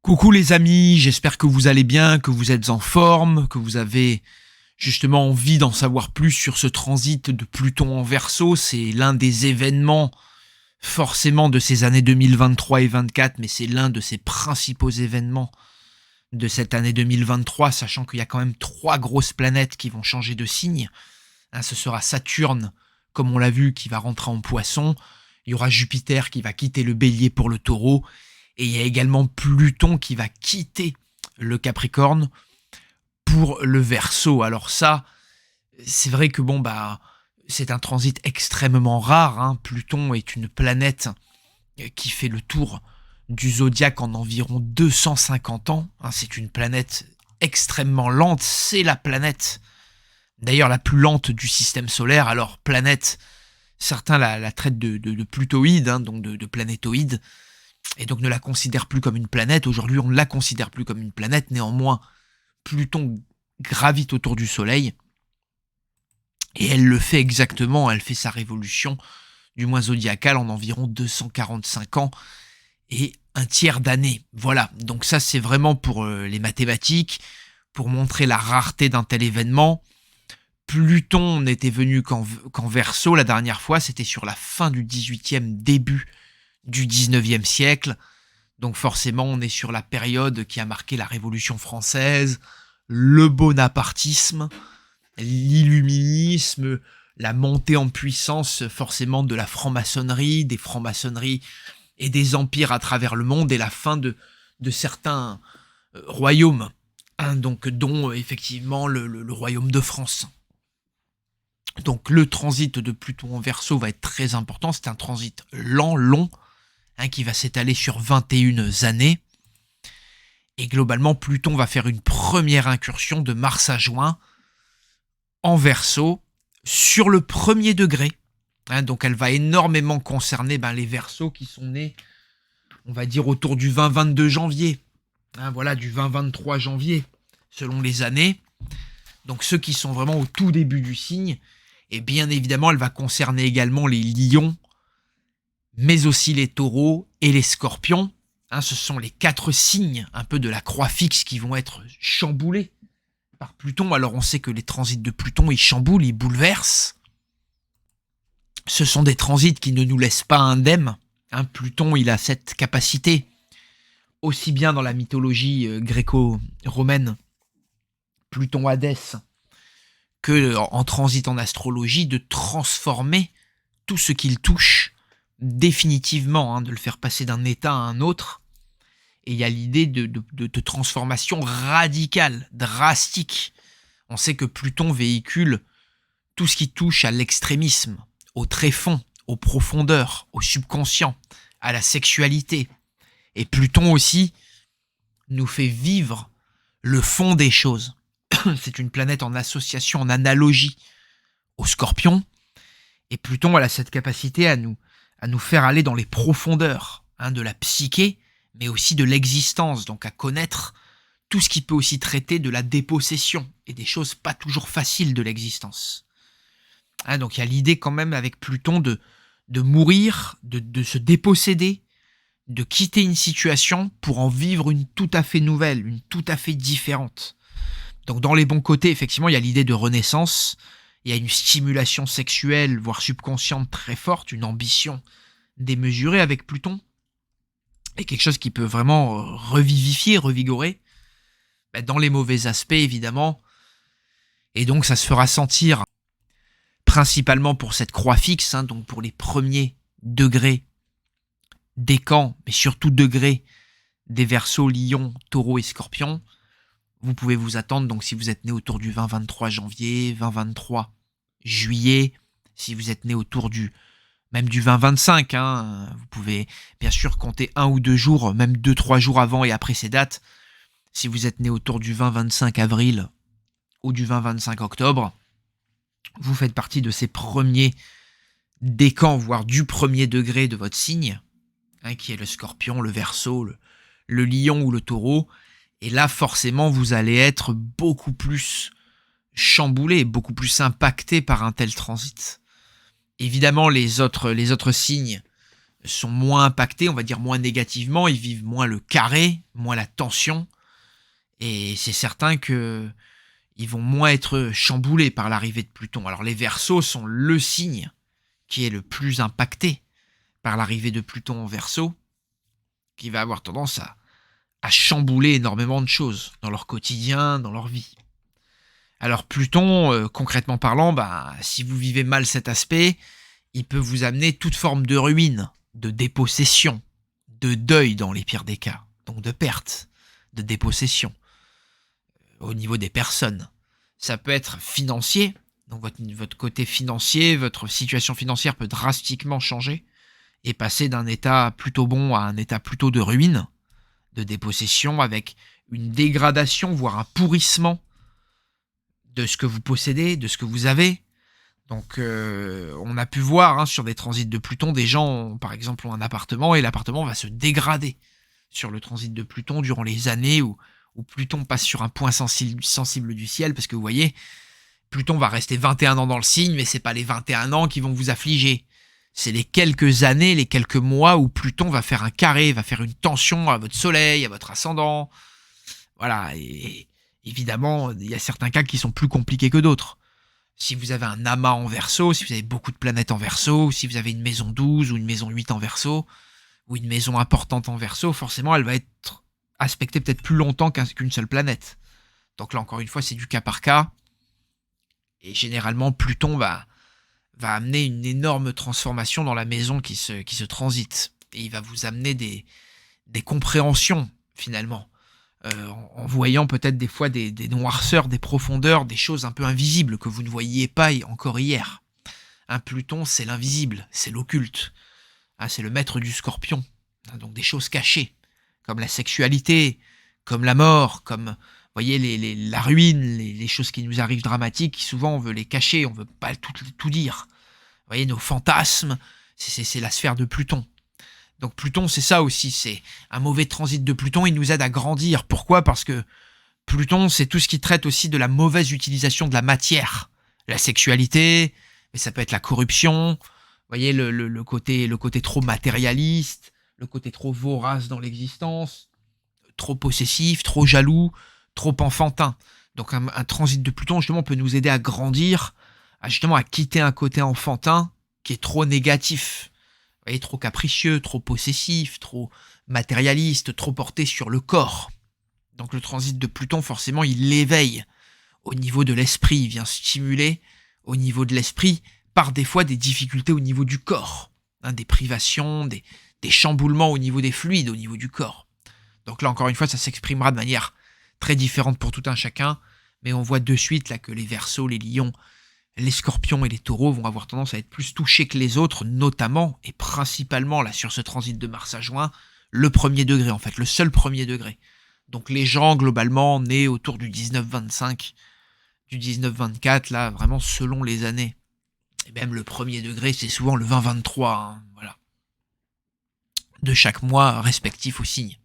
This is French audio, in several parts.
Coucou les amis, j'espère que vous allez bien, que vous êtes en forme, que vous avez justement envie d'en savoir plus sur ce transit de Pluton en Verseau. C'est l'un des événements forcément de ces années 2023 et 2024, mais c'est l'un de ces principaux événements de cette année 2023, sachant qu'il y a quand même 3 grosses planètes qui vont changer de signe. Ce sera Saturne, comme on l'a vu, qui va rentrer en Poisson. Il y aura Jupiter qui va quitter le Bélier pour le Taureau. Et il y a également Pluton qui va quitter le Capricorne pour le Verseau. Alors ça, c'est vrai que c'est un transit extrêmement rare. Pluton est une planète qui fait le tour du zodiaque en environ 250 ans. C'est une planète extrêmement lente. C'est la planète, d'ailleurs, la plus lente du système solaire. Alors, planète, certains la traitent de plutoïde, donc de planétoïde. Et donc ne la considère plus comme une planète. Aujourd'hui, on ne la considère plus comme une planète. Néanmoins, Pluton gravite autour du Soleil. Et elle le fait exactement. Elle fait sa révolution du mois zodiacal en environ 245 ans et un tiers d'année. Voilà. Donc ça, c'est vraiment pour les mathématiques, pour montrer la rareté d'un tel événement. Pluton n'était venu qu'en Verseau la dernière fois. C'était sur la fin du 18e, début du 19e siècle. Donc forcément, on est sur la période qui a marqué la Révolution française, le bonapartisme, l'illuminisme, la montée en puissance forcément de la franc-maçonnerie, des francs-maçonneries et des empires à travers le monde, et la fin de certains royaumes, donc dont effectivement le royaume de France. Donc le transit de Pluton en Verseau va être très important. C'est un transit lent, long, qui va s'étaler sur 21 années. Et globalement, Pluton va faire une première incursion de mars à juin en Verseau sur le premier degré. Donc elle va énormément concerner les Verseaux qui sont nés, on va dire, autour du 20-22 janvier. Voilà, du 20-23 janvier, selon les années. Donc ceux qui sont vraiment au tout début du signe. Et bien évidemment, elle va concerner également les lions, mais aussi les taureaux et les scorpions. Ce sont les 4 signes un peu de la croix fixe qui vont être chamboulés par Pluton. Alors on sait que les transits de Pluton, ils chamboulent, ils bouleversent. Ce sont des transits qui ne nous laissent pas indemnes. Pluton, il a cette capacité, aussi bien dans la mythologie gréco-romaine, Pluton Hadès, que en transit en astrologie, de transformer tout ce qu'il touche définitivement, de le faire passer d'un état à un autre. Et il y a l'idée de transformation radicale, drastique. On sait que Pluton véhicule tout ce qui touche à l'extrémisme, au tréfonds, aux profondeurs, au subconscient, à la sexualité. Et Pluton aussi nous fait vivre le fond des choses. C'est une planète en association, en analogie au Scorpion. Et Pluton, elle a cette capacité à nous faire aller dans les profondeurs de la psyché, mais aussi de l'existence, donc à connaître tout ce qui peut aussi traiter de la dépossession et des choses pas toujours faciles de l'existence. Donc il y a l'idée quand même avec Pluton de mourir, de se déposséder, de quitter une situation pour en vivre une tout à fait nouvelle, une tout à fait différente. Donc dans les bons côtés, effectivement, il y a l'idée de renaissance. Il y a une stimulation sexuelle, voire subconsciente très forte, une ambition démesurée avec Pluton. Et quelque chose qui peut vraiment revivifier, revigorer. Dans les mauvais aspects, évidemment. Et donc ça se fera sentir principalement pour cette croix fixe, donc pour les premiers degrés décans, mais surtout degrés des Verseaux, Lions, Taureaux et Scorpions. Vous pouvez vous attendre, donc si vous êtes né autour du 20-23 janvier, 20-23 juillet, si vous êtes né autour même du 20-25, vous pouvez bien sûr compter 1 ou 2 jours, même 2-3 jours avant et après ces dates. Si vous êtes né autour du 20-25 avril ou du 20-25 octobre, vous faites partie de ces premiers décans, voire du premier degré de votre signe, qui est le Scorpion, le Verseau, le Lion ou le Taureau. Et là, forcément, vous allez être beaucoup plus chamboulé, beaucoup plus impacté par un tel transit. Évidemment, les autres signes sont moins impactés, on va dire moins négativement, ils vivent moins le carré, moins la tension, et c'est certain que ils vont moins être chamboulés par l'arrivée de Pluton. Alors les Verseaux sont le signe qui est le plus impacté par l'arrivée de Pluton en Verseau, qui va avoir tendance à chambouler énormément de choses dans leur quotidien, dans leur vie. Alors Pluton, concrètement parlant, si vous vivez mal cet aspect, il peut vous amener toute forme de ruine, de dépossession, de deuil dans les pires des cas, donc de perte, de dépossession au niveau des personnes. Ça peut être financier, donc votre côté financier, votre situation financière peut drastiquement changer et passer d'un état plutôt bon à un état plutôt de ruine, de dépossession, avec une dégradation, voire un pourrissement de ce que vous possédez, de ce que vous avez. Donc on a pu voir sur des transits de Pluton, des gens, par exemple, ont un appartement et l'appartement va se dégrader sur le transit de Pluton durant les années où Pluton passe sur un point sensible du ciel, parce que vous voyez, Pluton va rester 21 ans dans le signe, mais c'est pas les 21 ans qui vont vous affliger. C'est les quelques années, les quelques mois où Pluton va faire un carré, va faire une tension à votre soleil, à votre ascendant. Voilà, et évidemment, il y a certains cas qui sont plus compliqués que d'autres. Si vous avez un amas en Verseau, si vous avez beaucoup de planètes en Verseau, si vous avez une maison 12 ou une maison 8 en Verseau, ou une maison importante en Verseau, forcément, elle va être aspectée peut-être plus longtemps qu'une seule planète. Donc là, encore une fois, c'est du cas par cas. Et généralement, Pluton va amener une énorme transformation dans la maison qui se transite. Et il va vous amener des compréhensions, finalement. En voyant peut-être des fois des noirceurs, des profondeurs, des choses un peu invisibles que vous ne voyiez pas encore hier. Un Pluton, c'est l'invisible, c'est l'occulte. C'est le maître du Scorpion. Donc des choses cachées, comme la sexualité, comme la mort, comme, vous voyez, la ruine, les choses qui nous arrivent dramatiques, souvent on veut les cacher, on veut pas tout dire. Vous voyez, nos fantasmes, c'est la sphère de Pluton. Donc Pluton, c'est ça aussi, c'est un mauvais transit de Pluton, il nous aide à grandir. Pourquoi ? Parce que Pluton, c'est tout ce qui traite aussi de la mauvaise utilisation de la matière. La sexualité, mais ça peut être la corruption, vous voyez, le côté trop matérialiste, le côté trop vorace dans l'existence, trop possessif, trop jaloux, trop enfantin. Donc un transit de Pluton, justement, peut nous aider à grandir, à quitter un côté enfantin qui est trop négatif. Vous voyez, trop capricieux, trop possessif, trop matérialiste, trop porté sur le corps. Donc le transit de Pluton, forcément, il l'éveille au niveau de l'esprit, il vient stimuler au niveau de l'esprit, par des fois des difficultés au niveau du corps, des privations, des chamboulements au niveau des fluides, au niveau du corps. Donc là, encore une fois, ça s'exprimera de manière très différente pour tout un chacun, mais on voit de suite là que les Verseaux, les Lions, les Scorpions et les Taureaux vont avoir tendance à être plus touchés que les autres, notamment et principalement là sur ce transit de Mars à Juin, le premier degré en fait, le seul premier degré. Donc les gens globalement nés autour du 19-25, du 19-24, là vraiment selon les années. Et même le premier degré, c'est souvent le 20-23, voilà, de chaque mois respectif au signe.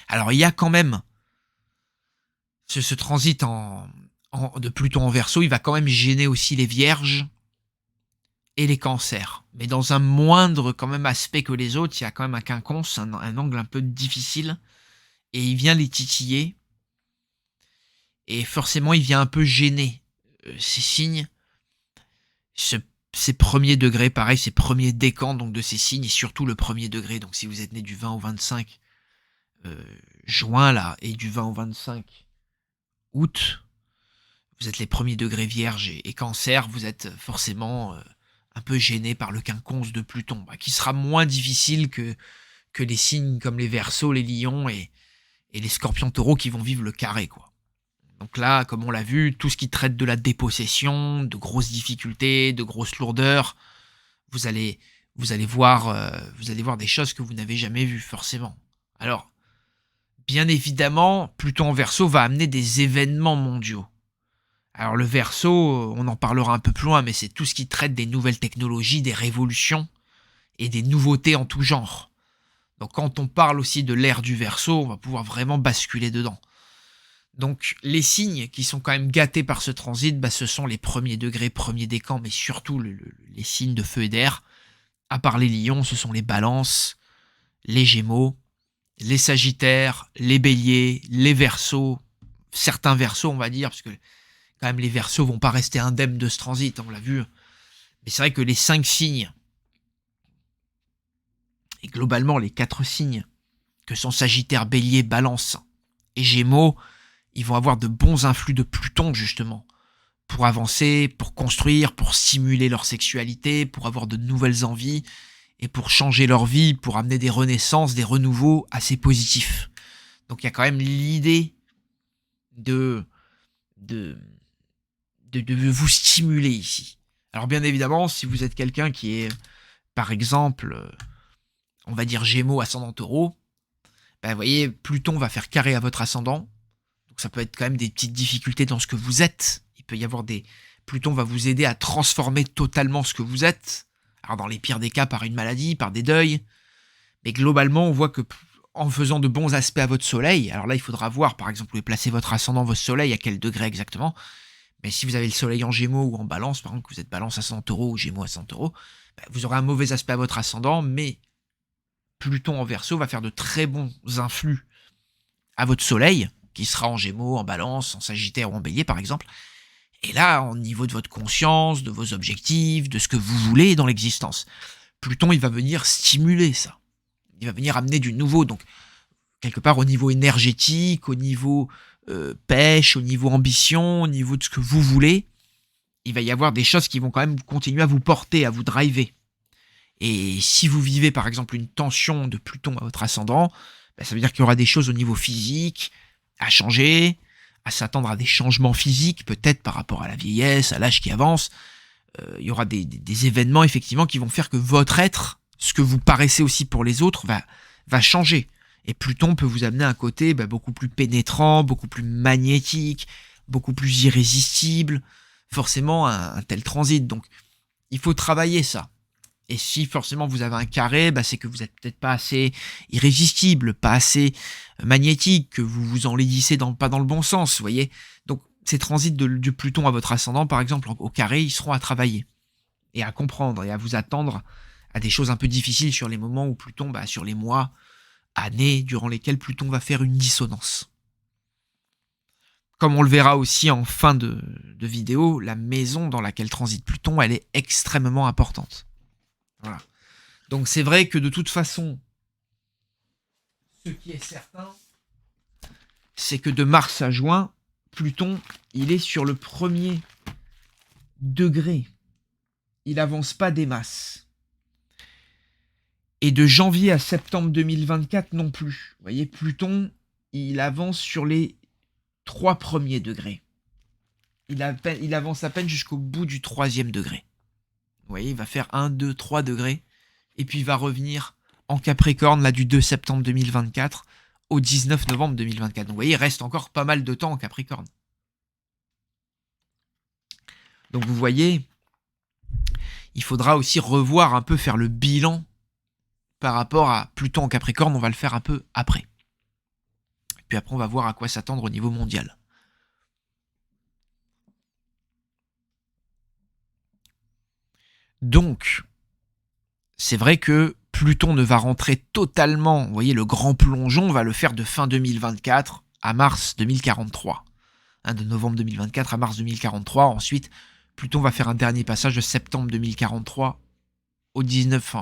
Alors il y a quand même ce transit de Pluton en Verseau, il va quand même gêner aussi les Vierges et les Cancers. Mais dans un moindre quand même aspect que les autres, il y a quand même un quinconce, un angle un peu difficile, et il vient les titiller, et forcément il vient un peu gêner ces signes, ces premiers degrés, pareil, ces premiers décans donc de ces signes, et surtout le premier degré. Donc si vous êtes né du 20 au 25 juin là, et du 20 au 25 août, vous êtes les premiers degrés Vierge et Cancer, vous êtes forcément un peu gêné par le quinconce de Pluton, qui sera moins difficile que les signes comme les Verseaux, les Lions et les Scorpions Taureaux qui vont vivre le carré, quoi. Donc là, comme on l'a vu, tout ce qui traite de la dépossession, de grosses difficultés, de grosses lourdeurs, vous allez voir des choses que vous n'avez jamais vues, forcément. Alors, bien évidemment, Pluton en Verseau va amener des événements mondiaux. Alors le Verseau, on en parlera un peu plus loin, mais c'est tout ce qui traite des nouvelles technologies, des révolutions et des nouveautés en tout genre. Donc quand on parle aussi de l'ère du Verseau, on va pouvoir vraiment basculer dedans. Donc les signes qui sont quand même gâtés par ce transit, ce sont les premiers degrés, premiers décans, mais surtout les signes de feu et d'air, À part les lions, ce sont les balances, les gémeaux, les sagittaires, les béliers, les verseaux, certains verseaux on va dire, parce que quand même les verseaux vont pas rester indemnes de ce transit, on l'a vu. Mais c'est vrai que les 5 signes, et globalement les 4 signes, que sont Sagittaire, Bélier, Balance et Gémeaux, ils vont avoir de bons influx de Pluton justement, pour avancer, pour construire, pour stimuler leur sexualité, pour avoir de nouvelles envies, et pour changer leur vie, pour amener des renaissances, des renouveaux assez positifs. Donc il y a quand même l'idée de, de, de vous stimuler ici. Alors bien évidemment, si vous êtes quelqu'un qui est, par exemple, on va dire Gémeaux, ascendant Taureau, ben, vous voyez, Pluton va faire carré à votre ascendant. Donc ça peut être quand même des petites difficultés dans ce que vous êtes. Il peut y avoir des... Pluton va vous aider à transformer totalement ce que vous êtes. Alors dans les pires des cas, par une maladie, par des deuils. Mais globalement, on voit que en faisant de bons aspects à votre soleil, alors là, il faudra voir, par exemple, où est placé votre ascendant, votre soleil, à quel degré exactement. Mais si vous avez le soleil en Gémeaux ou en Balance, par exemple, que vous êtes Balance ascendant Taureau ou Gémeaux ascendant Taureau, ben, vous aurez un mauvais aspect à votre ascendant, mais Pluton en Verseau va faire de très bons influx à votre soleil, qui sera en Gémeaux, en Balance, en Sagittaire ou en Bélier, par exemple. Et là, au niveau de votre conscience, de vos objectifs, de ce que vous voulez dans l'existence, Pluton, il va venir stimuler ça. Il va venir amener du nouveau. Donc, quelque part, au niveau énergétique, au niveau pêche, au niveau ambition, au niveau de ce que vous voulez, il va y avoir des choses qui vont quand même continuer à vous porter, à vous driver. Et si vous vivez, par exemple, une tension de Pluton à votre ascendant, ben, ça veut dire qu'il y aura des choses au niveau physique à changer, à s'attendre à des changements physiques, peut-être par rapport à la vieillesse, à l'âge qui avance. Il y aura des événements, effectivement, qui vont faire que votre être, ce que vous paraissez aussi pour les autres, va changer. Et Pluton peut vous amener à un côté beaucoup plus pénétrant, beaucoup plus magnétique, beaucoup plus irrésistible. Forcément, un tel transit. Donc, il faut travailler ça. Et si forcément vous avez un carré, c'est que vous n'êtes peut-être pas assez irrésistible, pas assez magnétique, que vous vous enlaidissez pas dans le bon sens, vous voyez. Donc ces transits de Pluton à votre ascendant, par exemple, au carré, ils seront à travailler et à comprendre et à vous attendre à des choses un peu difficiles sur les moments où Pluton, sur les mois, années durant lesquels Pluton va faire une dissonance. Comme on le verra aussi en fin de vidéo, la maison dans laquelle transite Pluton, elle est extrêmement importante. Voilà. Donc c'est vrai que de toute façon, ce qui est certain, c'est que de mars à juin, Pluton, il est sur le premier degré. Il n'avance pas des masses. Et de janvier à septembre 2024 non plus. Vous voyez, Pluton, il avance sur les 3 premiers degrés. Il avance à peine jusqu'au bout du 3e degré. Vous voyez, il va faire 1, 2, 3 degrés. Et puis il va revenir en Capricorne, là, du 2 septembre 2024 au 19 novembre 2024. Donc vous voyez, il reste encore pas mal de temps en Capricorne. Donc vous voyez, il faudra aussi revoir un peu, faire le bilan par rapport à Pluton en Capricorne. On va le faire un peu après. Et puis après, on va voir à quoi s'attendre au niveau mondial. Donc, c'est vrai que Pluton ne va rentrer totalement, vous voyez, le grand plongeon, on va le faire de fin 2024 à mars 2043. De novembre 2024 à mars 2043. Ensuite, Pluton va faire un dernier passage de septembre 2043 au 19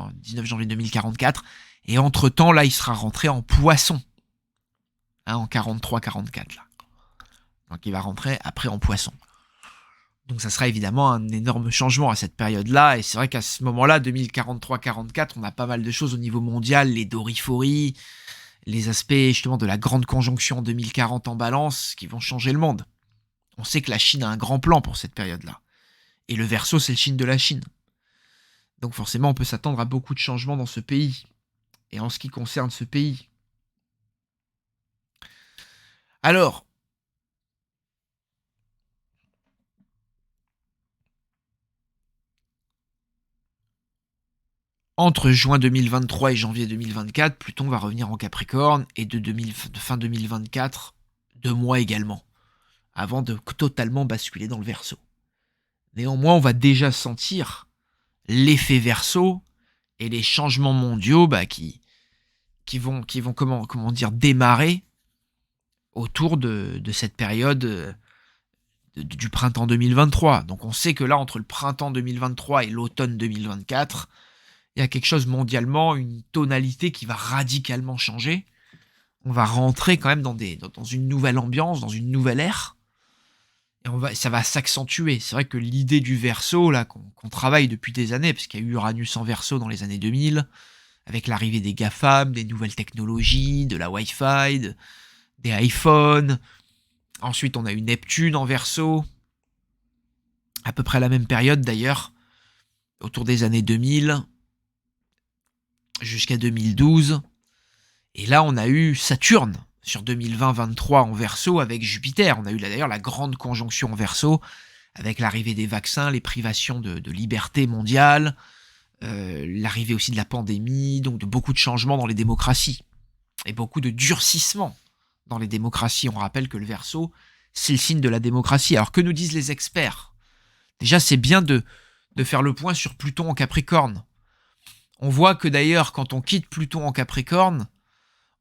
janvier 2044. Et entre-temps, là, il sera rentré en Poisson. En 43-44, là. Donc il va rentrer après en Poisson. Donc ça sera évidemment un énorme changement à cette période-là. Et c'est vrai qu'à ce moment-là, 2043-44, on a pas mal de choses au niveau mondial, les doriphories, les aspects justement de la grande conjonction en 2040 en Balance qui vont changer le monde. On sait que la Chine a un grand plan pour cette période-là. Et le Verseau, c'est le signe de la Chine. Donc forcément, on peut s'attendre à beaucoup de changements dans ce pays. Et en ce qui concerne ce pays. Alors, entre juin 2023 et janvier 2024, Pluton va revenir en Capricorne et de fin 2024, 2 mois également, avant de totalement basculer dans le Verseau. Néanmoins, on va déjà sentir l'effet Verseau et les changements mondiaux qui vont comment dire démarrer autour de cette période du printemps 2023. Donc on sait que là, entre le printemps 2023 et l'automne 2024, il y a quelque chose mondialement, une tonalité qui va radicalement changer. On va rentrer quand même dans une nouvelle ambiance, dans une nouvelle ère. Et ça va s'accentuer. C'est vrai que l'idée du Verseau, là, qu'on travaille depuis des années, parce qu'il y a eu Uranus en Verseau dans les années 2000, avec l'arrivée des GAFAM, des nouvelles technologies, de la Wi-Fi, des iPhones. Ensuite, on a eu Neptune en Verseau, à peu près à la même période d'ailleurs, autour des années 2000, jusqu'à 2012. Et là, on a eu Saturne sur 2020-23 en Verseau avec Jupiter. On a eu d'ailleurs la grande conjonction en Verseau avec l'arrivée des vaccins, les privations de liberté mondiale, l'arrivée aussi de la pandémie, donc de beaucoup de changements dans les démocraties et beaucoup de durcissement dans les démocraties. On rappelle que le Verseau, c'est le signe de la démocratie. Alors que nous disent les experts? Déjà, c'est bien de faire le point sur Pluton en Capricorne. On voit que d'ailleurs, quand on quitte Pluton en Capricorne,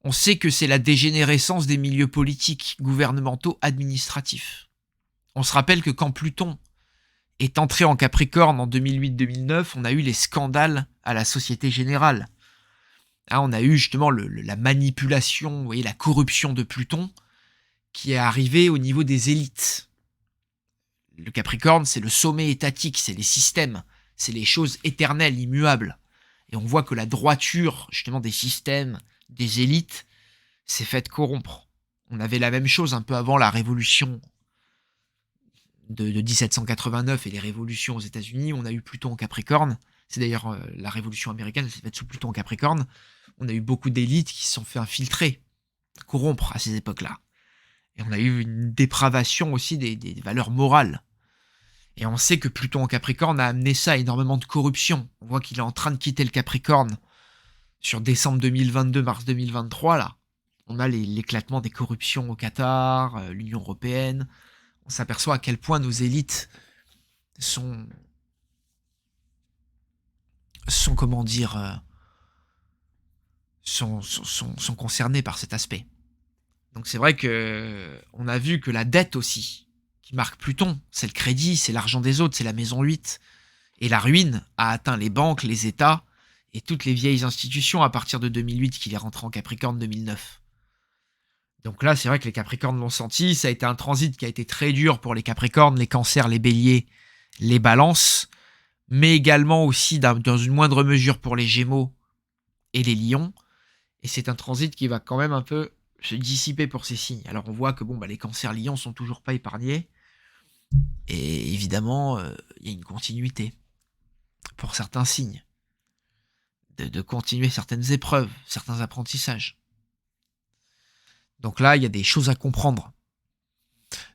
on sait que c'est la dégénérescence des milieux politiques, gouvernementaux, administratifs. On se rappelle que quand Pluton est entré en Capricorne en 2008-2009, on a eu les scandales à la Société Générale. Là, on a eu justement la manipulation, vous voyez, la corruption de Pluton qui est arrivée au niveau des élites. Le Capricorne, c'est le sommet étatique, c'est les systèmes, c'est les choses éternelles, immuables. Et on voit que la droiture, justement, des systèmes, des élites, s'est faite corrompre. On avait la même chose un peu avant la révolution de 1789 et les révolutions aux États-Unis. On a eu Pluton en Capricorne. C'est d'ailleurs la révolution américaine, elle s'est faite sous Pluton en Capricorne. On a eu beaucoup d'élites qui se sont fait infiltrer, corrompre à ces époques-là. Et on a eu une dépravation aussi des valeurs morales. Et on sait que Pluton en Capricorne a amené ça, énormément de corruption. On voit qu'il est en train de quitter le Capricorne sur décembre 2022, mars 2023, là. On a l'éclatement des corruptions au Qatar, l'Union européenne. On s'aperçoit à quel point nos élites sont comment dire, sont concernées par cet aspect. Donc c'est vrai que on a vu que la dette aussi, qui marque Pluton, c'est le crédit, c'est l'argent des autres, c'est la maison 8. Et la ruine a atteint les banques, les États et toutes les vieilles institutions à partir de 2008 qu'il est rentré en Capricorne 2009. Donc là, c'est vrai que les Capricornes l'ont senti, ça a été un transit qui a été très dur pour les Capricornes, les Cancers, les Béliers, les Balances, mais également aussi dans une moindre mesure pour les Gémeaux et les Lions. Et c'est un transit qui va quand même un peu se dissiper pour ces signes. Alors on voit que les Cancers Lions sont toujours pas épargnés. Et évidemment, il y a une continuité pour certains signes. De continuer certaines épreuves, certains apprentissages. Donc là, il y a des choses à comprendre.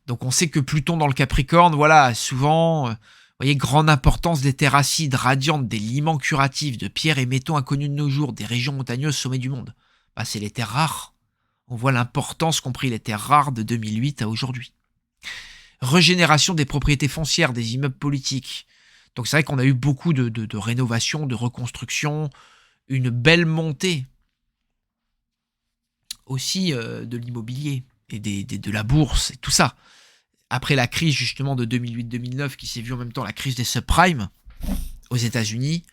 Donc on sait que Pluton dans le Capricorne, voilà, souvent, vous voyez, grande importance des terres acides, radiantes, des limans curatifs, de pierres et métaux inconnus de nos jours, des régions montagneuses sommets du monde. C'est les terres rares. On voit l'importance qu'ont pris les terres rares de 2008 à aujourd'hui. Régénération des propriétés foncières, des immeubles politiques. Donc c'est vrai qu'on a eu beaucoup de rénovations, de reconstructions, une belle montée aussi de l'immobilier et de la bourse et tout ça. Après la crise justement de 2008-2009 qui s'est vue en même temps la crise des subprimes aux États-Unis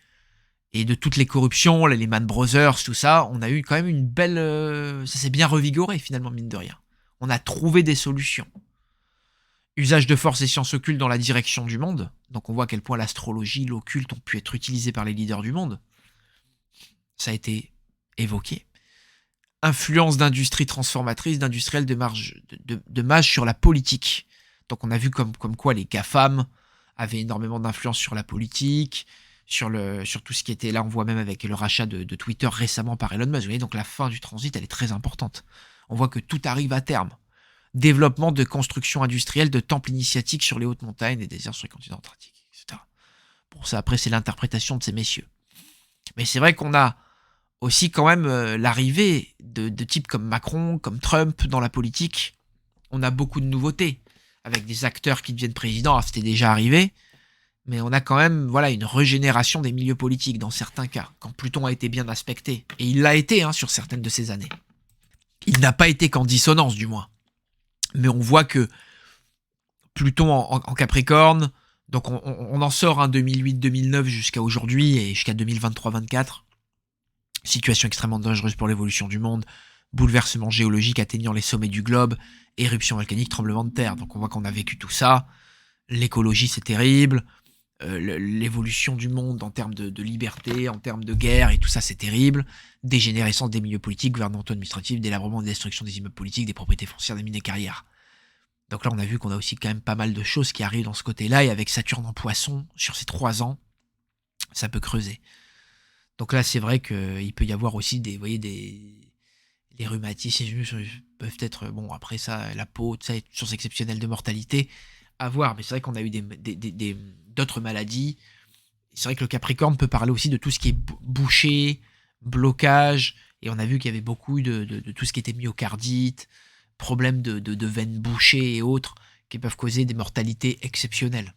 et de toutes les corruptions, les Lehman Brothers, tout ça, on a eu quand même une belle... ça s'est bien revigoré finalement, mine de rien. On a trouvé des solutions. Usage de force et sciences occultes dans la direction du monde. Donc on voit à quel point l'astrologie, l'occulte ont pu être utilisés par les leaders du monde. Ça a été évoqué. Influence d'industries transformatrices, d'industriels de mages sur la politique. Donc on a vu comme quoi les GAFAM avaient énormément d'influence sur la politique, sur tout ce qui était là. On voit même avec le rachat de Twitter récemment par Elon Musk. Vous voyez, donc la fin du transit, elle est très importante. On voit que tout arrive à terme. Développement de constructions industrielles, de temples initiatiques sur les hautes montagnes, des déserts sur les continents antarctiques, etc. Bon, ça après c'est l'interprétation de ces messieurs. Mais c'est vrai qu'on a aussi quand même l'arrivée de types comme Macron, comme Trump dans la politique. On a beaucoup de nouveautés, avec des acteurs qui deviennent présidents. Alors, c'était déjà arrivé, mais on a quand même voilà, une régénération des milieux politiques dans certains cas, quand Pluton a été bien aspecté. Et il l'a été sur certaines de ces années. Il n'a pas été qu'en dissonance, du moins. Mais on voit que Pluton en Capricorne, donc on en sort 2008-2009 jusqu'à aujourd'hui et jusqu'à 2023-24. Situation extrêmement dangereuse pour l'évolution du monde, bouleversement géologique atteignant les sommets du globe, éruption volcanique, tremblement de terre. Donc on voit qu'on a vécu tout ça. L'écologie, c'est terrible. L'évolution du monde en termes de liberté, en termes de guerre et tout ça, c'est terrible. Dégénérescence des milieux politiques, gouvernementaux, administratifs, délabrement et destruction des immeubles politiques, des propriétés foncières, des mines et carrières. Donc là, on a vu qu'on a aussi quand même pas mal de choses qui arrivent dans ce côté-là, et avec Saturne en Poisson, sur ces 3 ans, ça peut creuser. Donc là, c'est vrai qu'il peut y avoir aussi des les rhumatismes peuvent être, bon, après ça, la peau, ça, source exceptionnelle de mortalité, à voir. Mais c'est vrai qu'on a eu d'autres maladies. C'est vrai que le Capricorne peut parler aussi de tout ce qui est bouché, blocage, et on a vu qu'il y avait beaucoup de tout ce qui était myocardite, problèmes de veines bouchées et autres, qui peuvent causer des mortalités exceptionnelles.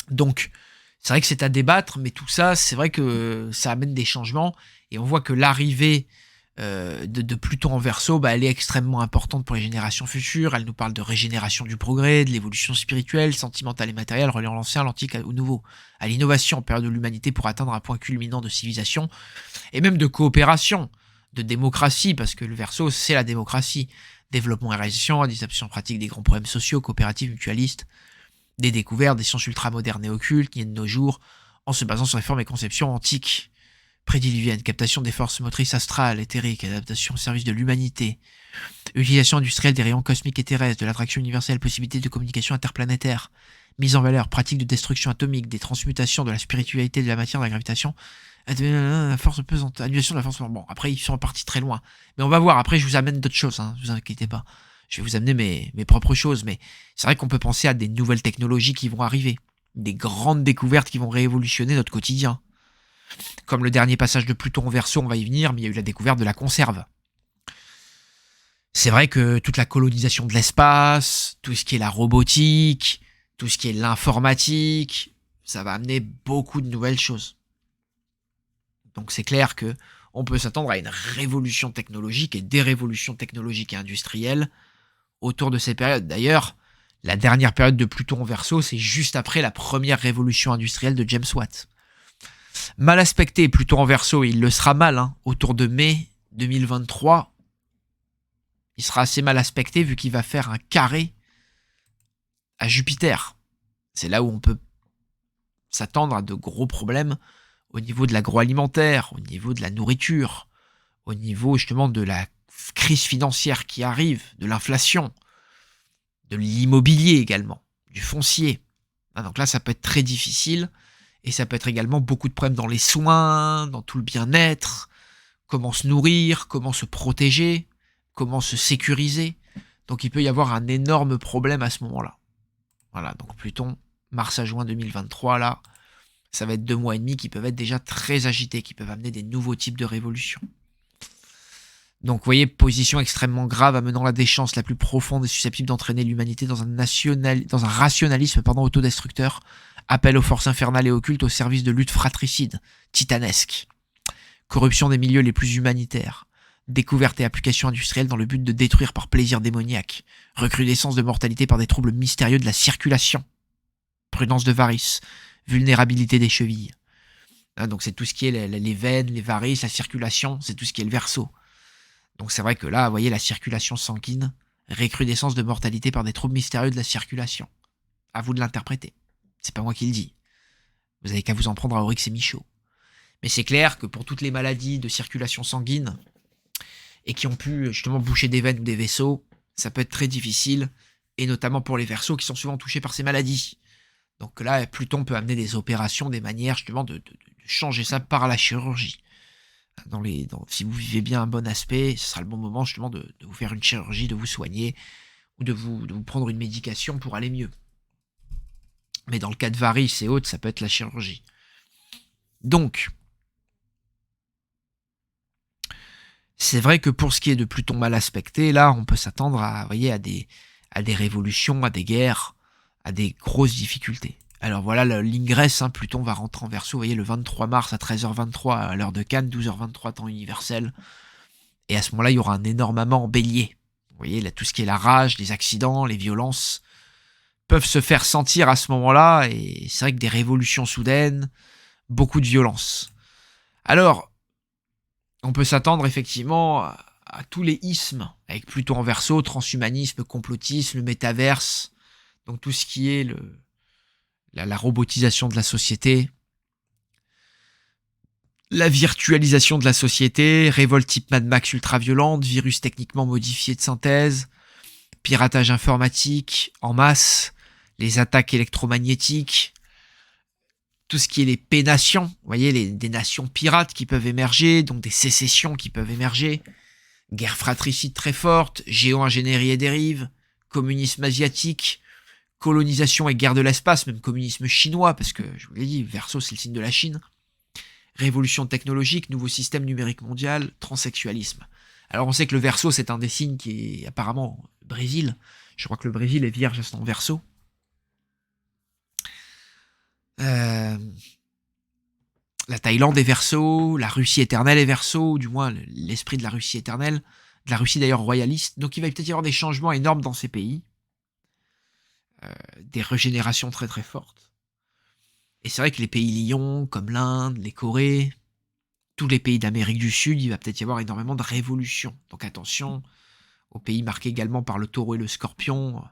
Donc, c'est vrai que c'est à débattre, mais tout ça, c'est vrai que ça amène des changements, et on voit que l'arrivée de Pluton en Verseau, elle est extrêmement importante pour les générations futures. Elle nous parle de régénération du progrès, de l'évolution spirituelle, sentimentale et matérielle, reliant l'ancien, l'antique au nouveau, à l'innovation en période de l'humanité pour atteindre un point culminant de civilisation, et même de coopération, de démocratie, parce que le Verseau, c'est la démocratie. Développement et réalisation, adaptation pratique des grands problèmes sociaux, coopératifs, mutualistes, des découvertes, des sciences ultramodernes et occultes qui est de nos jours, en se basant sur les formes et conceptions antiques, prédiluvienne, captation des forces motrices astrales, éthériques, adaptation au service de l'humanité, utilisation industrielle des rayons cosmiques et terrestres, de l'attraction universelle, possibilité de communication interplanétaire, mise en valeur, pratique de destruction atomique, des transmutations de la spiritualité, de la matière, de la gravitation, la force pesante, annulation de la force... Bon, après, ils sont partis très loin. Mais on va voir, après, je vous amène d'autres choses, ne vous inquiétez pas. Je vais vous amener mes propres choses, mais c'est vrai qu'on peut penser à des nouvelles technologies qui vont arriver, des grandes découvertes qui vont révolutionner notre quotidien. Comme le dernier passage de Pluton en Verseau, on va y venir, mais il y a eu la découverte de la conserve. C'est vrai que toute la colonisation de l'espace, tout ce qui est la robotique, tout ce qui est l'informatique, ça va amener beaucoup de nouvelles choses. Donc c'est clair que on peut s'attendre à une révolution technologique et des révolutions technologiques et industrielles autour de ces périodes. D'ailleurs, la dernière période de Pluton en Verseau, c'est juste après la première révolution industrielle de James Watt. Mal aspecté Pluton en Verseau, il le sera mal, autour de mai 2023. Il sera assez mal aspecté vu qu'il va faire un carré à Jupiter. C'est là où on peut s'attendre à de gros problèmes au niveau de l'agroalimentaire, au niveau de la nourriture, au niveau justement de la crise financière qui arrive, de l'inflation, de l'immobilier également, du foncier. Donc là, ça peut être très difficile. Et ça peut être également beaucoup de problèmes dans les soins, dans tout le bien-être, comment se nourrir, comment se protéger, comment se sécuriser. Donc il peut y avoir un énorme problème à ce moment-là. Voilà, donc Pluton, mars à juin 2023, là, ça va être 2 mois et demi qui peuvent être déjà très agités, qui peuvent amener des nouveaux types de révolutions. Donc vous voyez, position extrêmement grave amenant la déchéance la plus profonde et susceptible d'entraîner l'humanité dans un rationalisme autodestructeur, appel aux forces infernales et occultes au service de luttes fratricides, titanesques, corruption des milieux les plus humanitaires, découverte et application industrielle dans le but de détruire par plaisir démoniaque, recrudescence de mortalité par des troubles mystérieux de la circulation, prudence de varices, vulnérabilité des chevilles. Donc c'est tout ce qui est les veines, les varices, la circulation, c'est tout ce qui est le Verseau. Donc c'est vrai que là, vous voyez la circulation sanguine, recrudescence de mortalité par des troubles mystérieux de la circulation. À vous de l'interpréter. C'est pas moi qui le dis. Vous avez qu'à vous en prendre à Oryx et Michaud. Mais c'est clair que pour toutes les maladies de circulation sanguine et qui ont pu justement boucher des veines ou des vaisseaux, ça peut être très difficile, et notamment pour les Verseaux qui sont souvent touchés par ces maladies. Donc là, Pluton peut amener des opérations, des manières justement de changer ça par la chirurgie. Si vous vivez bien un bon aspect, ce sera le bon moment justement de vous faire une chirurgie, de vous soigner, ou de vous prendre une médication pour aller mieux. Mais dans le cas de varices et autres, ça peut être la chirurgie. Donc, c'est vrai que pour ce qui est de Pluton mal aspecté, là, on peut s'attendre à des révolutions, à des guerres, à des grosses difficultés. Alors voilà l'ingress, hein, Pluton va rentrer en Verseau, vous voyez, le 23 mars à 13h23 à l'heure de Cannes, 12h23 temps universel. Et à ce moment-là, il y aura un énorme amas en Bélier. Vous voyez, là, tout ce qui est la rage, les accidents, les violences peuvent se faire sentir à ce moment-là. Et c'est vrai que des révolutions soudaines, beaucoup de violence. Alors, on peut s'attendre effectivement à tous les ismes, avec Pluton en Verseau, transhumanisme, complotisme, le métaverse, donc tout ce qui est la robotisation de la société, la virtualisation de la société, révolte type Mad Max ultra-violente, virus techniquement modifié de synthèse, piratage informatique en masse, les attaques électromagnétiques, tout ce qui est les P-nations, vous voyez, des nations pirates qui peuvent émerger, donc des sécessions qui peuvent émerger, guerre fratricide très forte, géo-ingénierie et dérive, communisme asiatique, colonisation et guerre de l'espace, même communisme chinois, parce que, je vous l'ai dit, Verseau c'est le signe de la Chine, révolution technologique, nouveau système numérique mondial, transsexualisme. Alors on sait que le Verseau c'est un des signes qui est apparemment Brésil, je crois que le Brésil est vierge en Verseau. La Thaïlande est Verseau, la Russie éternelle est Verseau, du moins l'esprit de la Russie éternelle, de la Russie d'ailleurs royaliste, donc il va peut-être y avoir des changements énormes dans ces pays, des régénérations très très fortes. Et c'est vrai que les pays lions, comme l'Inde, les Corées, tous les pays d'Amérique du Sud, il va peut-être y avoir énormément de révolutions. Donc attention aux pays marqués également par le taureau et le scorpion,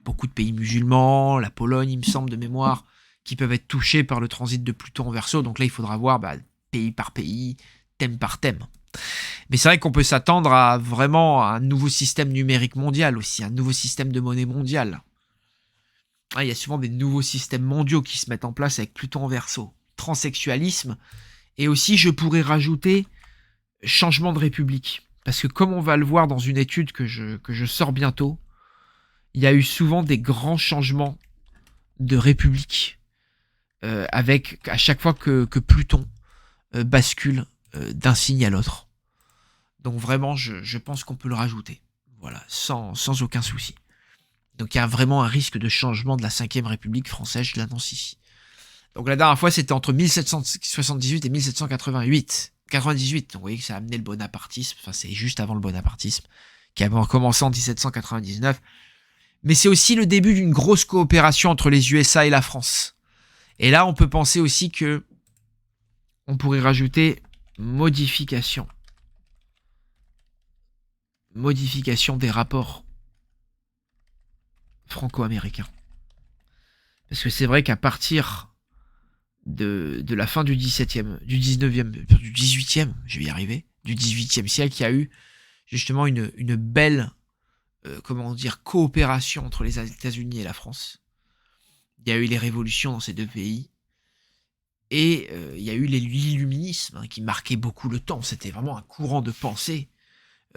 beaucoup de pays musulmans, la Pologne, il me semble, de mémoire, qui peuvent être touchés par le transit de Pluton en Verseau. Donc là, il faudra voir pays par pays, thème par thème. Mais c'est vrai qu'on peut s'attendre à vraiment un nouveau système numérique mondial aussi, un nouveau système de monnaie mondiale. Il y a souvent des nouveaux systèmes mondiaux qui se mettent en place avec Pluton en Verseau. Transsexualisme. Et aussi, je pourrais rajouter changement de république. Parce que comme on va le voir dans une étude que je sors bientôt, il y a eu souvent des grands changements de république avec à chaque fois que Pluton bascule d'un signe à l'autre. Donc vraiment, je pense qu'on peut le rajouter. Voilà, sans aucun souci. Donc il y a vraiment un risque de changement de la 5ème République française, je l'annonce ici. Donc la dernière fois, c'était entre 1778 et 1788. 98, donc vous voyez que ça a amené le bonapartisme, enfin c'est juste avant le bonapartisme, qui a commencé en 1799. Mais c'est aussi le début d'une grosse coopération entre les USA et la France. Et là, on peut penser aussi que on pourrait rajouter modification des rapports franco-américains. Parce que c'est vrai qu'à partir de la fin du 17e, du 19e, du 18e, je vais y arriver, du 18e siècle, il y a eu justement une belle, coopération entre les États-Unis et la France. Il y a eu les révolutions dans ces deux pays. Et il y a eu l'illuminisme qui marquait beaucoup le temps. C'était vraiment un courant de pensée.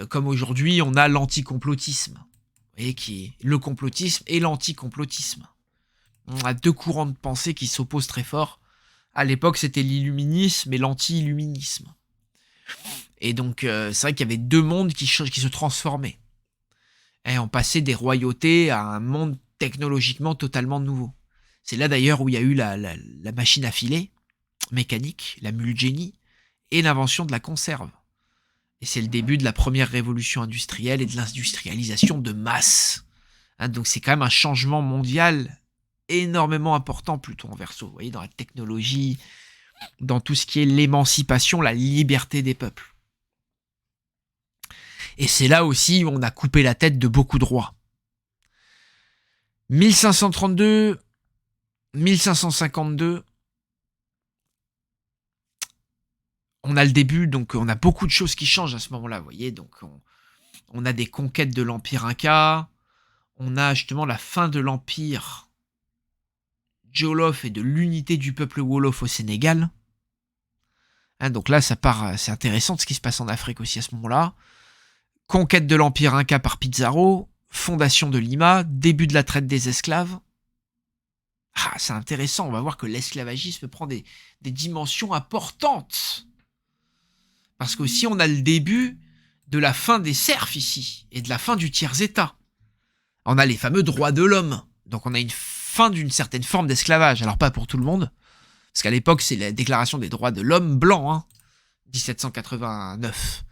Comme aujourd'hui, on a l'anticomplotisme. Vous voyez, qui est le complotisme et l'anticomplotisme. On a deux courants de pensée qui s'opposent très fort. À l'époque, c'était l'illuminisme et l'anti-illuminisme. Et donc, c'est vrai qu'il y avait deux mondes qui se transformaient. Et on passait des royautés à un monde technologiquement totalement nouveau. C'est là d'ailleurs où il y a eu la machine à filer, mécanique, la mule génie, et l'invention de la conserve. Et c'est le début de la première révolution industrielle et de l'industrialisation de masse. Donc c'est quand même un changement mondial énormément important, Pluton en Verseau. Vous voyez, dans la technologie, dans tout ce qui est l'émancipation, la liberté des peuples. Et c'est là aussi où on a coupé la tête de beaucoup de rois. 1532, 1552, on a le début, donc on a beaucoup de choses qui changent à ce moment-là, vous voyez, donc on a des conquêtes de l'Empire Inca, on a justement la fin de l'Empire Jolof et de l'unité du peuple Wolof au Sénégal. Donc là, ça part, c'est intéressant ce qui se passe en Afrique aussi à ce moment-là. Conquête de l'Empire Inca par Pizarro, fondation de Lima, début de la traite des esclaves. C'est intéressant, on va voir que l'esclavagisme prend des dimensions importantes. Parce qu'aussi, on a le début de la fin des serfs ici, et de la fin du tiers-état. On a les fameux droits de l'homme. Donc on a une fin d'une certaine forme d'esclavage. Alors pas pour tout le monde, parce qu'à l'époque, c'est la déclaration des droits de l'homme blanc, 1789.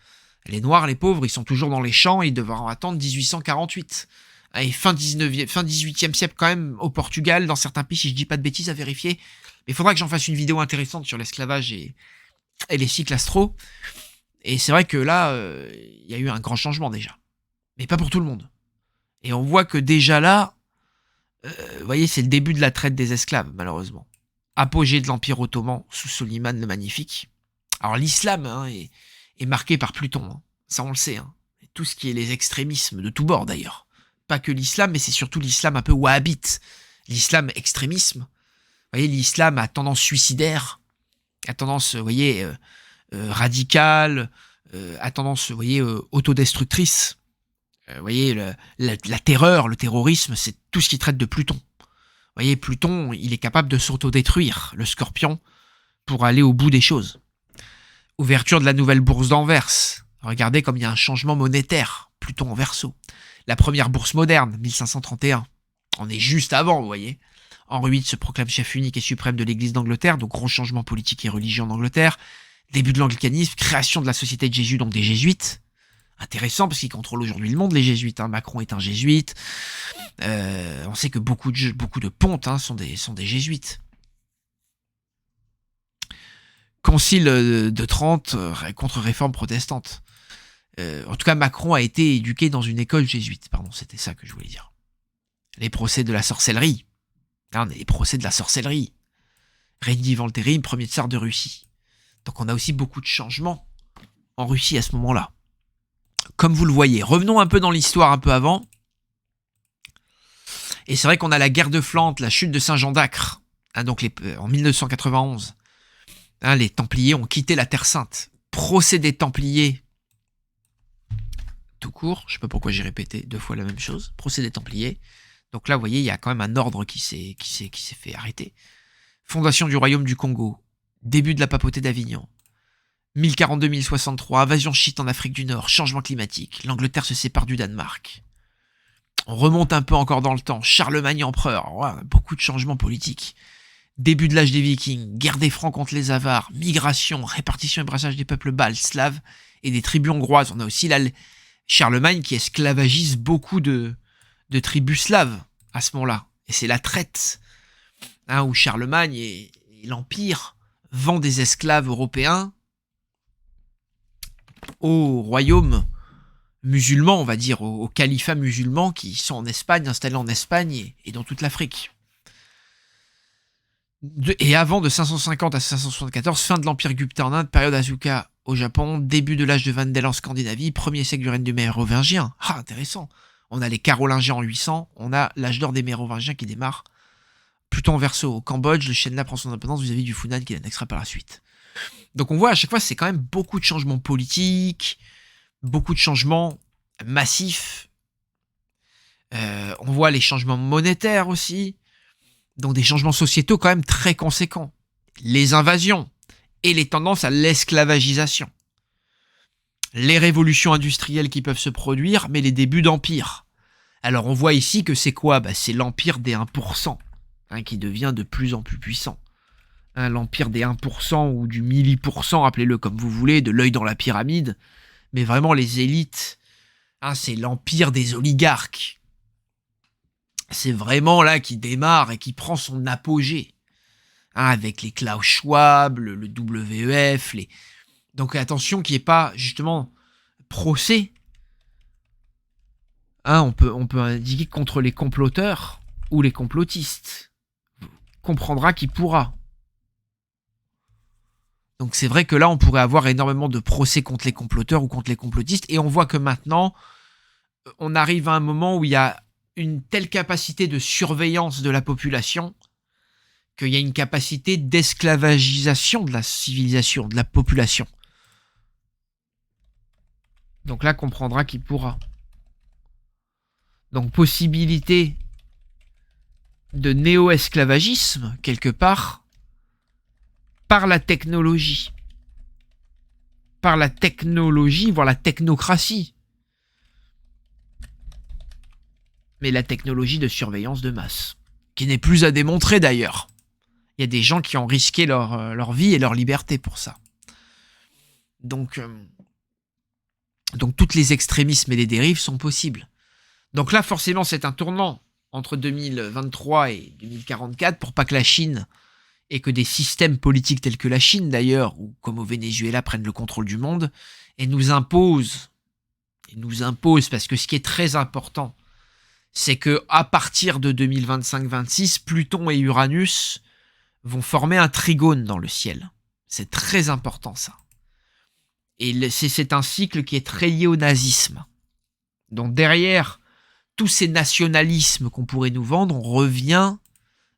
Les Noirs, les pauvres, ils sont toujours dans les champs, ils devront attendre 1848. Et fin 18e siècle quand même, au Portugal, dans certains pays, si je dis pas de bêtises, à vérifier. Mais il faudra que j'en fasse une vidéo intéressante sur l'esclavage et les cycles astraux. Et c'est vrai que là, il y a eu un grand changement déjà. Mais pas pour tout le monde. Et on voit que déjà là, vous voyez, c'est le début de la traite des esclaves, malheureusement. Apogée de l'Empire ottoman sous Soliman le Magnifique. Alors l'islam est marqué par Pluton, ça on le sait. Et tout ce qui est les extrémismes de tous bords d'ailleurs. Pas que l'islam, mais c'est surtout l'islam un peu wahhabite. L'islam extrémisme. Vous voyez, l'islam a tendance suicidaire, a tendance, vous voyez, radicale, a tendance, vous voyez, autodestructrice. Vous voyez, la terreur, le terrorisme, c'est tout ce qui traite de Pluton. Vous voyez, Pluton, il est capable de s'autodétruire, le scorpion, pour aller au bout des choses. Ouverture de la nouvelle bourse d'Anvers. Regardez comme il y a un changement monétaire, Pluton en Verseau. La première bourse moderne, 1531. On est juste avant, vous voyez. Henri VIII se proclame chef unique et suprême de l'Église d'Angleterre, donc gros changement politique et religieux en Angleterre. Début de l'anglicanisme, création de la Société de Jésus, donc des jésuites. Intéressant parce qu'ils contrôlent aujourd'hui le monde, les jésuites. Macron est un jésuite. On sait que beaucoup de pontes sont des jésuites. Concile de Trente, contre-réforme protestante. En tout cas, Macron a été éduqué dans une école jésuite. Pardon, c'était ça que je voulais dire. Les procès de la sorcellerie. Les procès de la sorcellerie. Régnier Voltaire, premier tsar de Russie. Donc on a aussi beaucoup de changements en Russie à ce moment-là. Comme vous le voyez. Revenons un peu dans l'histoire un peu avant. Et c'est vrai qu'on a la guerre de Flandre, la chute de Saint-Jean d'Acre, donc en 1991. Les Templiers ont quitté la Terre Sainte. Procès des Templiers. Tout court, je ne sais pas pourquoi j'ai répété 2 fois la même chose. Procès des Templiers. Donc là, vous voyez, il y a quand même un ordre qui s'est fait arrêter. Fondation du royaume du Congo. Début de la papauté d'Avignon. 1042-1063, invasion chiite en Afrique du Nord, changement climatique, l'Angleterre se sépare du Danemark. On remonte un peu encore dans le temps, Charlemagne empereur, beaucoup de changements politiques. Début de l'âge des Vikings, guerre des Francs contre les Avars, migration, répartition et brassage des peuples baltes, slaves et des tribus hongroises. On a aussi là Charlemagne qui esclavagise beaucoup de tribus slaves à ce moment-là. Et c'est la traite, où Charlemagne et l'Empire vend des esclaves européens aux royaumes musulmans, on va dire, aux califats musulmans qui sont en Espagne, installés en Espagne et dans toute l'Afrique. Et avant de 550 à 574, fin de l'Empire gupta en Inde, période Asuka au Japon, début de l'âge de Wendel en Scandinavie, premier siècle du règne des Mérovingiens. Intéressant. On a les Carolingiens en 800, on a l'âge d'or des Mérovingiens qui démarre. Pluton en Verseau au Cambodge, le Shenla prend son indépendance vis-à-vis du Funan qui l'annexera par la suite. Donc on voit à chaque fois, c'est quand même beaucoup de changements politiques, beaucoup de changements massifs. On voit les changements monétaires aussi. Donc des changements sociétaux quand même très conséquents. Les invasions et les tendances à l'esclavagisation. Les révolutions industrielles qui peuvent se produire, mais les débuts d'empire. Alors on voit ici que c'est quoi ? C'est l'empire des 1%, qui devient de plus en plus puissant. L'empire des 1% ou du milli%, appelez-le comme vous voulez, de l'œil dans la pyramide. Mais vraiment les élites, c'est l'empire des oligarques. C'est vraiment là qui démarre et qui prend son apogée. Avec les Klaus Schwab, le WEF. Donc attention qu'il n'y ait pas justement procès. On peut indiquer contre les comploteurs ou les complotistes. Comprendra qui pourra. Donc c'est vrai que là on pourrait avoir énormément de procès contre les comploteurs ou contre les complotistes. Et on voit que maintenant on arrive à un moment où il y a une telle capacité de surveillance de la population qu'il y a une capacité d'esclavagisation de la civilisation, de la population. Donc là, comprendra qui pourra. Donc possibilité de néo-esclavagisme, quelque part, par la technologie. Par la technologie, voire la technocratie. Mais la technologie de surveillance de masse. qui n'est plus à démontrer d'ailleurs. Il y a des gens qui ont risqué leur vie et leur liberté pour ça. Donc tous les extrémismes et les dérives sont possibles. Donc là, forcément, c'est un tournant entre 2023 et 2044 pour pas que la Chine et que des systèmes politiques tels que la Chine d'ailleurs, ou comme au Venezuela, prennent le contrôle du monde et nous imposent, parce que ce qui est très important, c'est que à partir de 2025-26, Pluton et Uranus vont former un trigone dans le ciel. C'est très important ça. Et c'est un cycle qui est très lié au nazisme. Donc derrière tous ces nationalismes qu'on pourrait nous vendre, on revient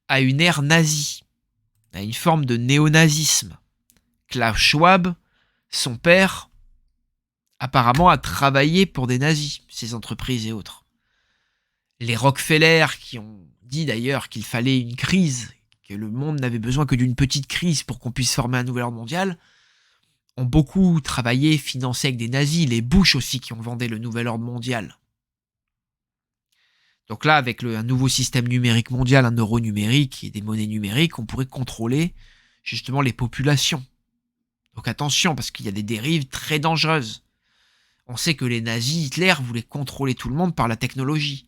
à une ère nazie, à une forme de néonazisme. Klaus Schwab, son père, apparemment a travaillé pour des nazis, ces entreprises et autres. Les Rockefeller, qui ont dit d'ailleurs qu'il fallait une crise, que le monde n'avait besoin que d'une petite crise pour qu'on puisse former un nouvel ordre mondial, ont beaucoup travaillé, financé avec des nazis. Les Bush aussi qui ont vendu le nouvel ordre mondial. Donc là, avec un nouveau système numérique mondial, un euro numérique et des monnaies numériques, on pourrait contrôler justement les populations. Donc attention, parce qu'il y a des dérives très dangereuses. On sait que les nazis, Hitler, voulaient contrôler tout le monde par la technologie.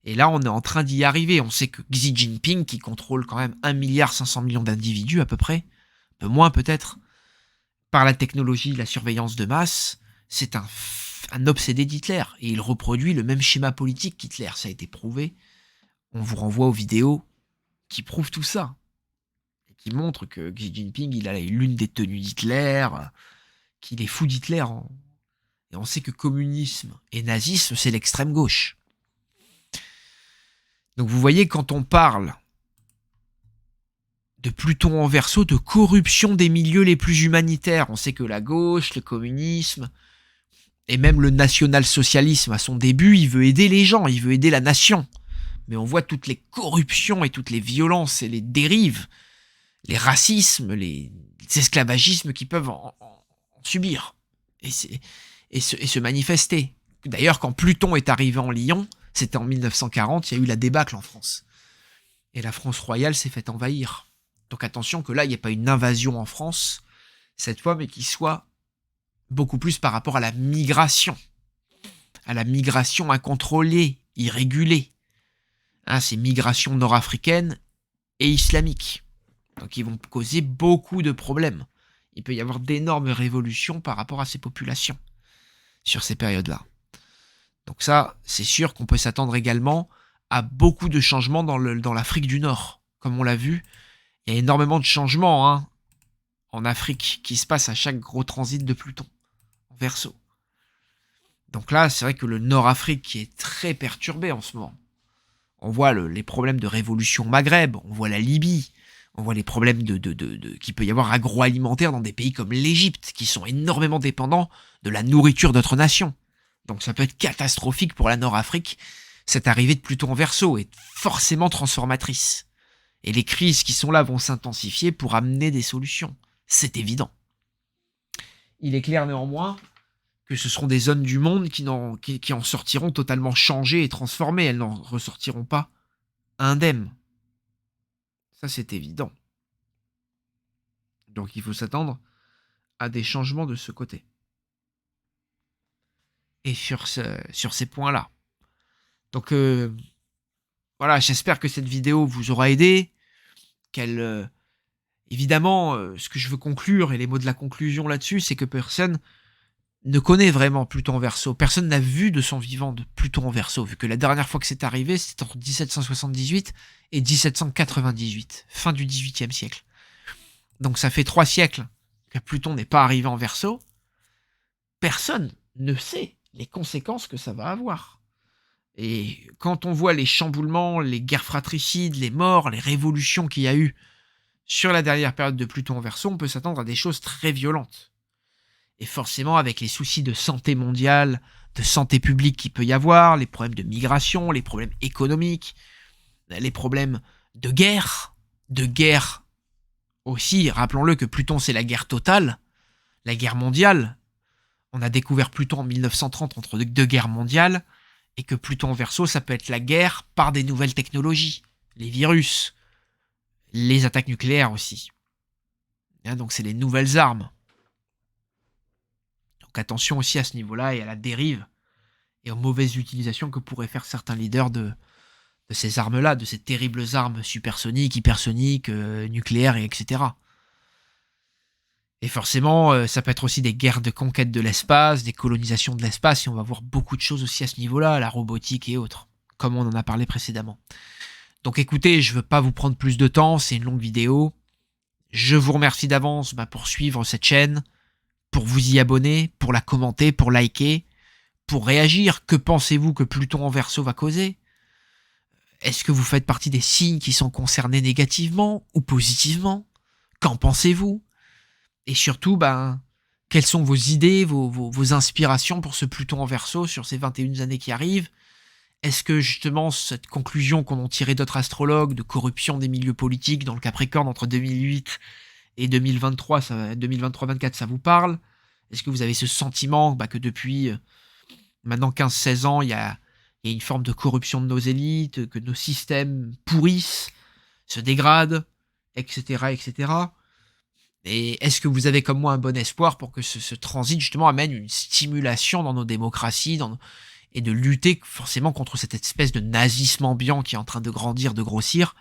Et là, on est en train d'y arriver. On sait que Xi Jinping, qui contrôle quand même 1,5 milliard d'individus à peu près, un peu moins peut-être, par la technologie, la surveillance de masse, c'est un obsédé d'Hitler. Et il reproduit le même schéma politique qu'Hitler. Ça a été prouvé. On vous renvoie aux vidéos qui prouvent tout ça. Et qui montrent que Xi Jinping, il a l'une des tenues d'Hitler, qu'il est fou d'Hitler. Et on sait que communisme et nazisme, c'est l'extrême gauche. Donc vous voyez, quand on parle de Pluton en Verseau, de corruption des milieux les plus humanitaires, on sait que la gauche, le communisme, et même le national-socialisme à son début, il veut aider les gens, il veut aider la nation. Mais on voit toutes les corruptions et toutes les violences et les dérives, les racismes, les esclavagismes qui peuvent en subir et se manifester. D'ailleurs, quand Pluton est arrivé en Lion, c'était en 1940, il y a eu la débâcle en France. Et la France royale s'est faite envahir. Donc attention que là, il n'y ait pas une invasion en France, cette fois, mais qu'il soit beaucoup plus par rapport à la migration incontrôlée, irrégulée. Ces migrations nord-africaines et islamiques. Donc ils vont causer beaucoup de problèmes. Il peut y avoir d'énormes révolutions par rapport à ces populations sur ces périodes-là. Donc ça, c'est sûr qu'on peut s'attendre également à beaucoup de changements dans l'Afrique du Nord. Comme on l'a vu, il y a énormément de changements en Afrique qui se passent à chaque gros transit de Pluton, en Verseau. Donc là, c'est vrai que le Nord-Afrique qui est très perturbé en ce moment. On voit les problèmes de révolution au Maghreb, on voit la Libye, on voit les problèmes qu'il peut y avoir agroalimentaires dans des pays comme l'Égypte, qui sont énormément dépendants de la nourriture d'autres nations. Donc ça peut être catastrophique pour la Nord-Afrique. Cette arrivée de Pluton en Verseau est forcément transformatrice. Et les crises qui sont là vont s'intensifier pour amener des solutions. C'est évident. Il est clair néanmoins que ce seront des zones du monde qui en sortiront totalement changées et transformées. Elles n'en ressortiront pas indemnes. Ça, c'est évident. Donc il faut s'attendre à des changements de ce côté. Et sur ces points-là. Donc voilà, j'espère que cette vidéo vous aura aidé. Évidemment, ce que je veux conclure, et les mots de la conclusion là-dessus, c'est que personne ne connaît vraiment Pluton en Verseau. Personne n'a vu de son vivant de Pluton en Verseau, vu que la dernière fois que c'est arrivé, c'était entre 1778 et 1798, fin du XVIIIe siècle. Donc ça fait 3 siècles que Pluton n'est pas arrivé en Verseau. Personne ne sait les conséquences que ça va avoir. Et quand on voit les chamboulements, les guerres fratricides, les morts, les révolutions qu'il y a eu sur la dernière période de Pluton en Verseau, on peut s'attendre à des choses très violentes. Et forcément, avec les soucis de santé mondiale, de santé publique qu'il peut y avoir, les problèmes de migration, les problèmes économiques, les problèmes de guerre aussi, rappelons-le que Pluton c'est la guerre totale, la guerre mondiale. On a découvert Pluton en 1930 entre 2 guerres mondiales, et que Pluton en Verseau, ça peut être la guerre par des nouvelles technologies, les virus, les attaques nucléaires aussi. Donc c'est les nouvelles armes. Donc attention aussi à ce niveau-là et à la dérive et aux mauvaises utilisations que pourraient faire certains leaders de ces armes-là, de ces terribles armes supersoniques, hypersoniques, nucléaires, etc. Et forcément, ça peut être aussi des guerres de conquête de l'espace, des colonisations de l'espace, et on va voir beaucoup de choses aussi à ce niveau-là, la robotique et autres, comme on en a parlé précédemment. Donc écoutez, je ne veux pas vous prendre plus de temps, c'est une longue vidéo. Je vous remercie d'avance pour suivre cette chaîne, pour vous y abonner, pour la commenter, pour liker, pour réagir. Que pensez-vous que Pluton en Verseau va causer ? Est-ce que vous faites partie des signes qui sont concernés négativement ou positivement ? Qu'en pensez-vous ? Et surtout, quelles sont vos idées, vos inspirations pour ce Pluton en Verseau sur ces 21 années qui arrivent ? Est-ce que justement cette conclusion qu'on a tirée d'autres astrologues de corruption des milieux politiques dans le Capricorne entre 2008 et 2023-24, ça vous parle ? Est-ce que vous avez ce sentiment que depuis maintenant 15-16 ans, il y a une forme de corruption de nos élites, que nos systèmes pourrissent, se dégradent, etc., etc. Et est-ce que vous avez comme moi un bon espoir pour que ce transit justement amène une stimulation dans nos démocraties et de lutter forcément contre cette espèce de nazisme ambiant qui est en train de grandir, de grossir,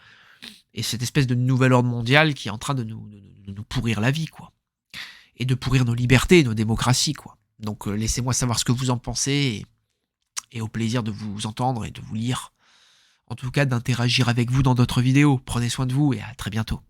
et cette espèce de nouvel ordre mondial qui est en train de nous pourrir la vie, quoi. Et de pourrir nos libertés, nos démocraties, quoi. Donc laissez-moi savoir ce que vous en pensez, et au plaisir de vous entendre et de vous lire. En tout cas, d'interagir avec vous dans d'autres vidéos. Prenez soin de vous et à très bientôt.